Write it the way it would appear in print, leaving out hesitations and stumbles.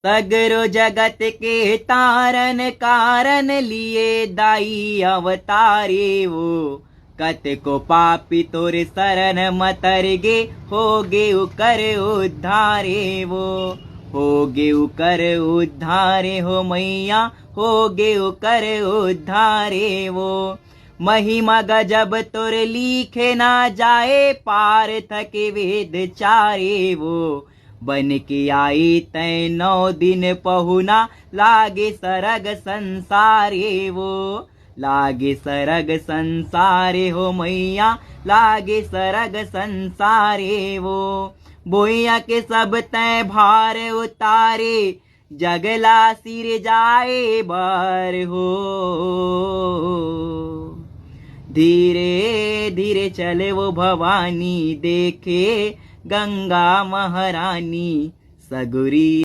सगरो जगत के तारन कारण लिए दाई अवतारे वो। कत को पापी तोरे शरण मतरगे होगे उकर उद्धारे वो। होगे उकर उद्धारे हो मैया, होगे उकर उद्धारे वो। महिमा गजब तोर लिखे ना जाए, पार थके वेद चारे वो। बन के आई तै 9 दिन पहुना, लागे सरग संसारे वो। लागे सरग संसारे हो मैया, लागे सरग संसारे वो। बोइया के सब तै भार उतारे, जगला सिर जाए बार हो। धीरे धीरे चले वो भवानी, देखे गंगा महारानी सगुरी।